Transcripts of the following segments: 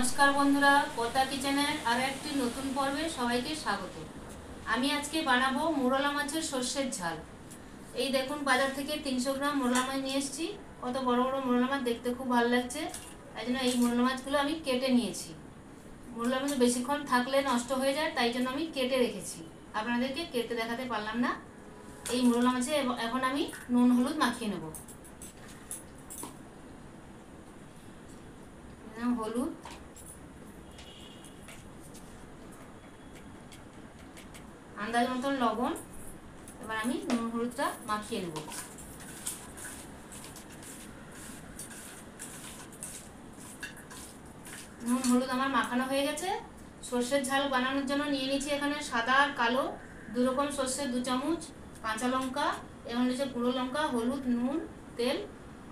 नमस्कार बंधुरा कथा किचेनेर आरो एकटी नतून पर्वे सबाइके स्वागत। आमी आजके बानाबो मोरला माछेर सर्षेर झाल। এই দেখুন বাজার থেকে 300 গ্রাম মোরলা মাছ নিয়ে এসেছি। কত বড় বড় মোরলা মাছ, দেখতে খুব ভালো লাগছে। তাই জন্য এই মোরলা মাছগুলো আমি কেটে নিয়েছি। মোরলা মাছ বেশিক্ষণ থাকলে নষ্ট হয়ে যায়, তাই জন্য আমি কেটে রেখেছি। আপনাদেরকে কেটে দেখাতে পারলাম না। এই মোরলা মাছে এখন আমি নুন হলুদ মাখিয়ে নেব। হলুদ, আন্দাজ মতন লবণ, এবার আমি নুন হলুদটা মাখিয়ে নেব। নুন হলুদ আমার মাখানো হয়ে গেছে। সর্ষের ঝাল বানানোর জন্য নিয়ে নিয়েছি এখানে সাদা আর কালো দু রকম সর্ষে 2 চামচ, কাঁচা লঙ্কা, এবং নিচে গুঁড়ো লঙ্কা, হলুদ, নুন, তেল।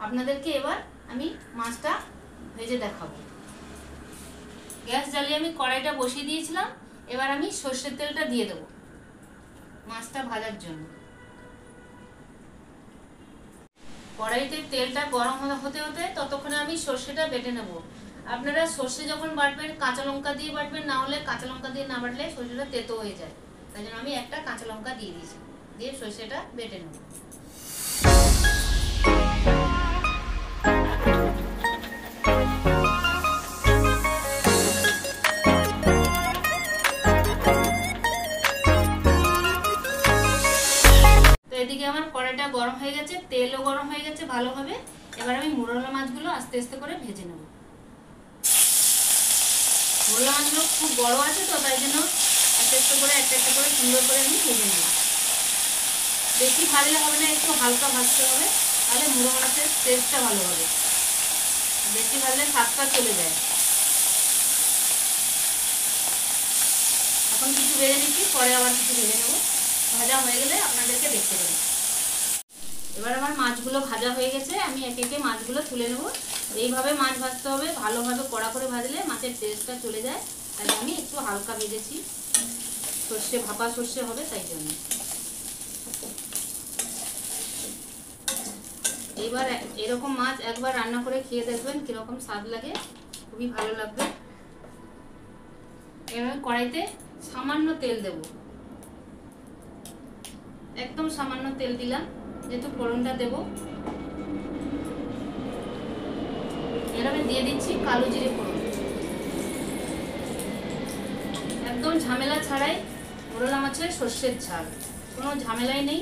আপনাদেরকে এবার আমি মাছটা ভেজে দেখাবো। গ্যাস জ্বালিয়ে আমি কড়াইটা বসিয়ে দিয়েছিলাম। এবার আমি সর্ষের তেলটা দিয়ে দেবো মাছটা ভাজার জন্য। কড়াইতে তেলটা গরম হতে হতে ততক্ষণে আমি সর্ষেটা বেটে নেব। আপনারা সর্ষে যখন বাটবেন কাঁচা লঙ্কা দিয়ে বাটবেন, না হলে কাঁচা লঙ্কা দিয়ে না বাটলে সর্ষেটা তেতো হয়ে যায়। তাই জন্য আমি একটা কাঁচা লঙ্কা দিয়ে দিয়েছি, দিয়ে সর্ষেটা বেটে নেব। এদিকে আমার কড়াইটা গরম হয়ে গেছে, তেলও গরম হয়ে গেছে ভালোভাবে। এবার আমি মোরলা মাছগুলো আস্তে আস্তে করে ভেজে নেব। মোরলা মাছগুলো খুব বড় আছে তো, তাই জন্য একটা একটা করে সুন্দর করে আমি ভেজে নেব। বেশি ভাজলে হবে না, একটু হালকা ভাজতে হবে, তাহলে মোরলা মাছের টেস্টটা ভালো হবে। বেশি ভাজলে স্বাদটা চলে যায়। এখন কিছু ভেজে নিচ্ছি, পরে আবার কিছু ভেজে নেব। ভাজা হয়ে গেলে আপনাদেরকে দেখতে পাবেন। এবার আমার মাছগুলো ভাজা হয়ে গেছে, আমি একে একে মাছগুলো তুলে নেব। এইভাবে মাছ ভাজতে হবে, ভালোভাবে কড়া করে ভাজলে মাছের টেস্টটা চলে যায়। তাই আমি একটু হালকা ভেজেছি, সর্ষে ভাপা সর্ষে হবে তাই জন্য। এবার এরকম মাছ একবার রান্না করে খেয়ে দেখবেন কিরকম স্বাদ লাগে, খুবই ভালো লাগবে। এবার কড়াইতে সামান্য তেল দেব, একদম সামান্য তেল দিলাম, যেহেতু ফোড়নটা দেব। এভাবে দিয়ে দিচ্ছি কালো জিরে ফোড়ন। একদম ঝামেলা ছাড়াই মোরলা মাছের সর্ষের ঝাল, কোনো ঝামেলাই নেই।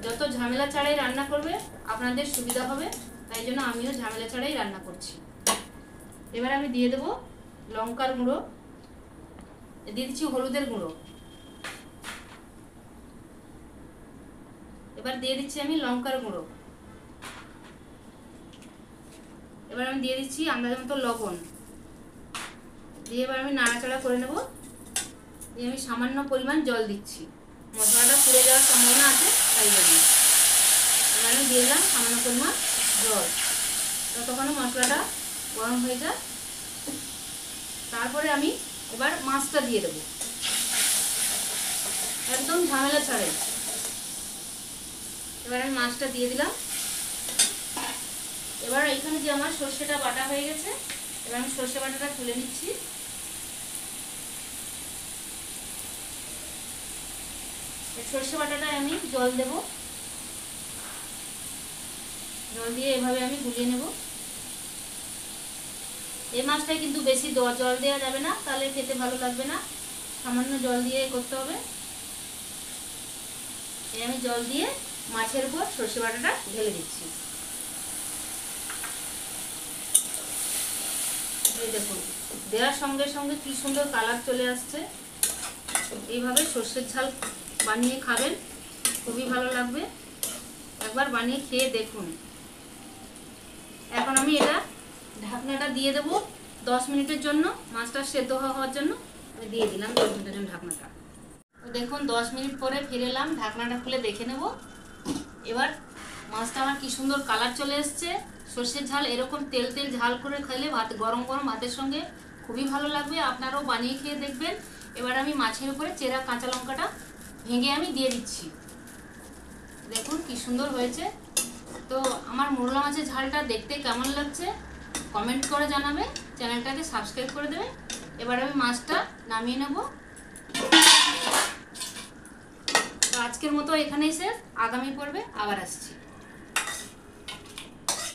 যত ঝামেলা ছাড়াই রান্না করবে আপনাদের সুবিধা হবে, তাই জন্য আমিও ঝামেলা ছাড়াই রান্না করছি। এবার আমি দিয়ে দেব লঙ্কার গুঁড়ো, দিয়ে দিচ্ছি হলুদের গুঁড়ো, এবার দিয়ে দিচ্ছি আমি লঙ্কার গুঁড়ো। এবার আমি দিয়ে দিচ্ছি আন্দাজ মতো লবণ, দিয়ে এবার আমি নাড়াচাড়া করে নেব। দিয়ে আমি সামান্য পরিমাণ জল দিচ্ছি, মশলাটা পুড়ে যাওয়ার সম্ভাবনা আছে তাই জন্য। এবার আমি দিয়ে দিলাম সামান্য পরিমাণ জল, ততক্ষণে মশলাটা গরম হয়ে যায়। তারপরে আমি এবার মাছটা দিয়ে দেবো, একদম ঝামেলা ছাড়াই। এবার আমি মাছটা দিয়ে দিলাম। এবার এখানে যে আমার সর্ষেটা বাটা হয়ে গেছে, এবার আমি সর্ষে বাটাটা তুলে নিচ্ছি। সর্ষে বাটাটায় আমি জল দেব, জল দিয়ে এভাবে আমি গুলিয়ে নেব। এই মাছটায় কিন্তু বেশি জল দেওয়া যাবে না, তাহলে খেতে ভালো লাগবে না। সামান্য জল দিয়ে করতে হবে। এই আমি জল দিয়ে মাছের উপর সর্ষে বাটাটা ঢেলে দিচ্ছি। এই দেখুন দেওয়ার সঙ্গে সঙ্গে কি সুন্দর কালার চলে আসছে। এইভাবে সর্ষের ঝাল বানিয়ে খাবেন, খুবই ভালো লাগবে। একবার বানিয়ে খেয়ে দেখুন। এখন আমি এটা ঢাকনাটা দিয়ে দেবো 10 মিনিটের জন্য, মাছটা সেদ্ধ হওয়ার জন্য আমি দিয়ে দিলাম 10 মিনিটের জন্য ঢাকনাটা। দেখুন 10 মিনিট পরে ফিরে এলাম, ঢাকনাটা খুলে দেখে নেব। এবার মাছটা আমার কি সুন্দর কালার চলে এসছে। সর্ষের ঝাল এরকম তেল তেল ঝাল করে খেলে ভাত, গরম গরম ভাতের সঙ্গে খুবই ভালো লাগবে। আপনারাও বানিয়ে খেয়ে দেখবেন। এবার আমি মাছের উপরে চেরা কাঁচা লঙ্কাটা ভেঙে আমি দিয়ে দিচ্ছি। দেখুন কি সুন্দর হয়েছে। তো আমার মোরলা মাছের ঝালটা দেখতে কেমন লাগছে কমেন্ট করে জানাবে। চ্যানেলটাকে সাবস্ক্রাইব করে দেবে। এবার আমি মাছটা নামিয়ে নেব। তো আজকের মতো এখানেই শেষ, আগামী পর্বে আবার আসছি।